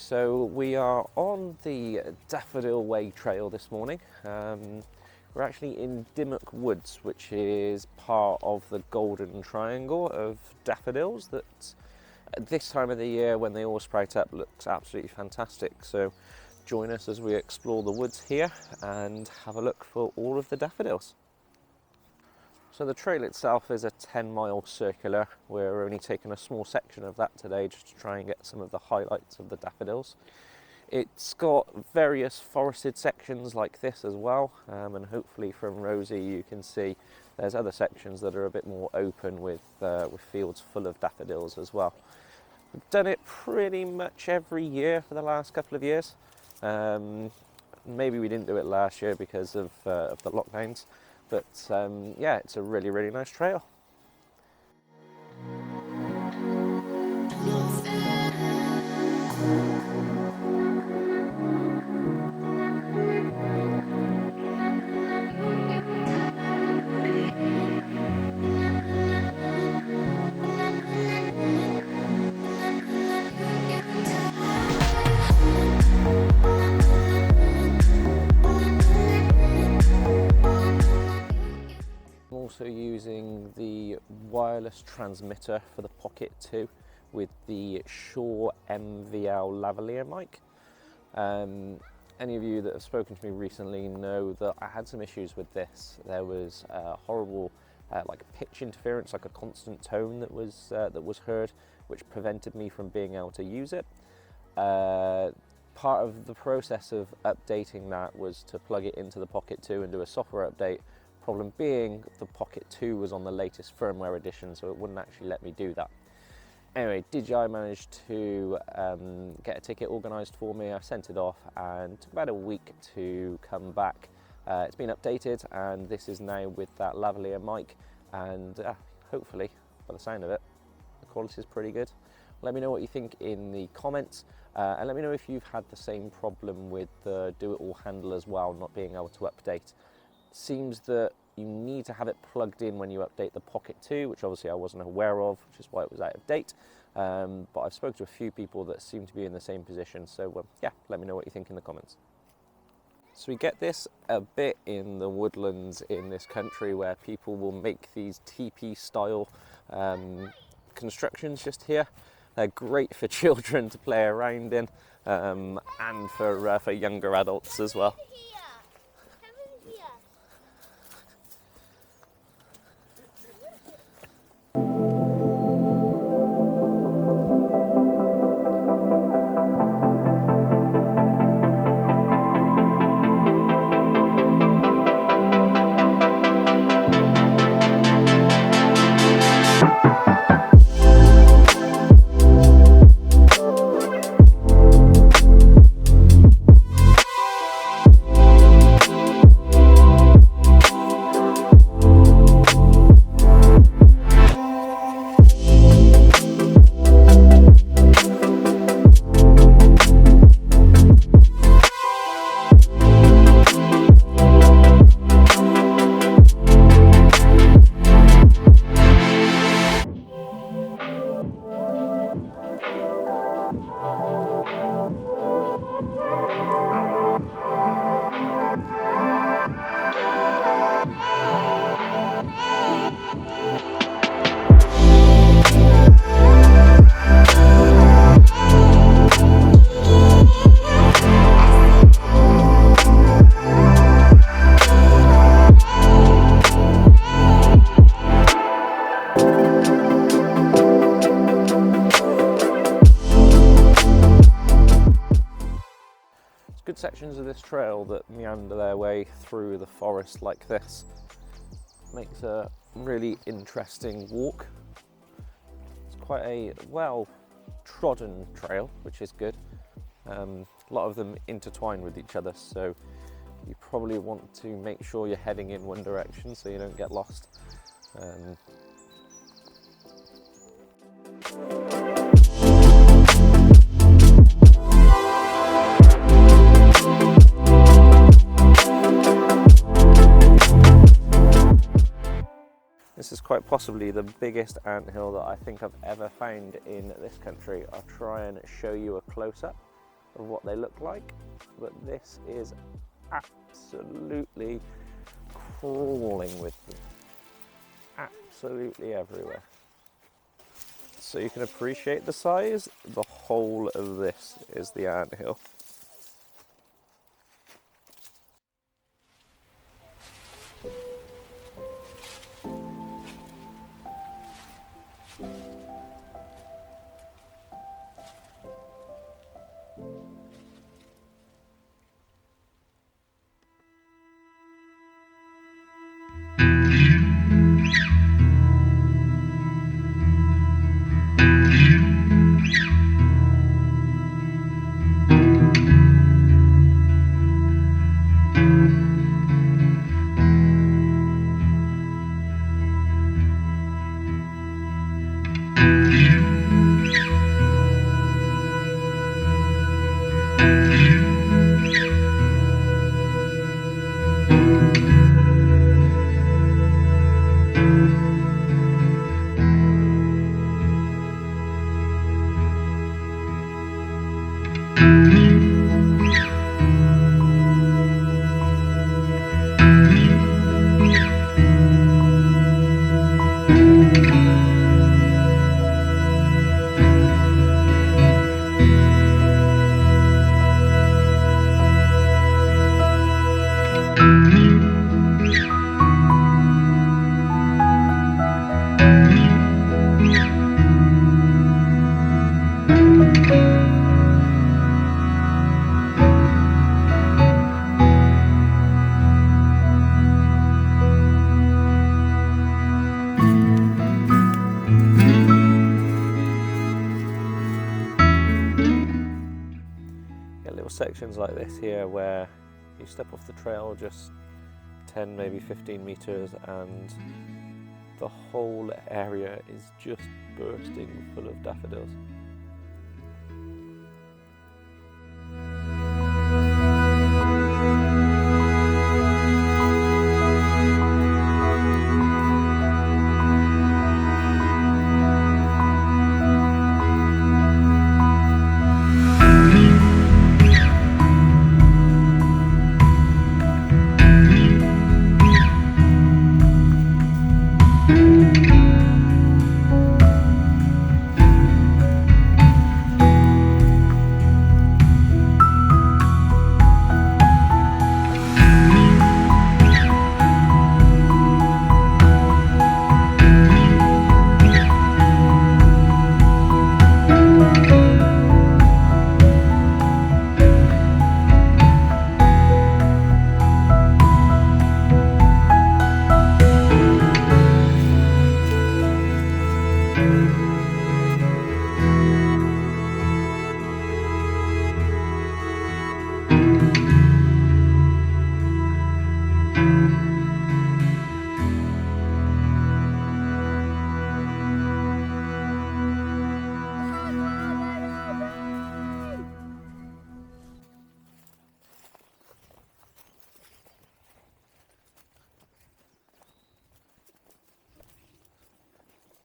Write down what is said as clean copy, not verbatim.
So we are on the Daffodil Way trail this morning. We're actually in Dimmock Woods, which is part of the golden triangle of daffodils that at this time of the year, when they all sprout up, looks absolutely fantastic. So join us as we explore the woods here and have a look for all of the daffodils. So the trail itself is a 10-mile circular. We're only taking a small section of that today just to try and get some of the highlights of the daffodils. It's got various forested sections like this as well, and hopefully from Rosie you can see there's other sections that are a bit more open with fields full of daffodils as well. We've done it pretty much every year for the last couple of years. Maybe we didn't do it last year because of the lockdowns. But yeah, it's a really, really nice trail. Also using the wireless transmitter for the Pocket 2 with the Shure MVL lavalier mic. Any of you that have spoken to me recently know that I had some issues with this. There was horrible like pitch interference, like a constant tone that was heard, which prevented me from being able to use it. Part of the process of updating that was to plug it into the Pocket 2 and do a software update. Problem being, the Pocket 2 was on the latest firmware edition, so it wouldn't actually let me do that. Anyway, DJI managed to get a ticket organised for me. I sent it off and it took about a week to come back. It's been updated and this is now with that lavalier mic, and hopefully, by the sound of it, the quality is pretty good. Let me know what you think in the comments, and let me know if you've had the same problem with the Do-It-All handle as well, not being able to update. Seems that you need to have it plugged in when you update the Pocket 2, which obviously I wasn't aware of, which is why it was out of date. But I've spoken to a few people that seem to be in the same position, so yeah, let me know what you think in the comments. So we get this a bit in the woodlands in this country, where people will make these teepee style constructions just here. They're great for children to play around in, and for younger adults as well. Good sections of this trail that meander their way through the forest like this. Makes a really interesting walk. It's quite a well trodden trail, which is good. A lot of them intertwine with each other, so you probably want to make sure you're heading in one direction so you don't get lost. This is quite possibly the biggest anthill that I think I've ever found in this country. I'll try and show you a close-up. of what they look like, but this is absolutely crawling with them. Absolutely everywhere. So you can appreciate the size, the whole of this is the anthill. Little sections like this here where you step off the trail just 10, maybe 15 meters, and the whole area is just bursting full of daffodils.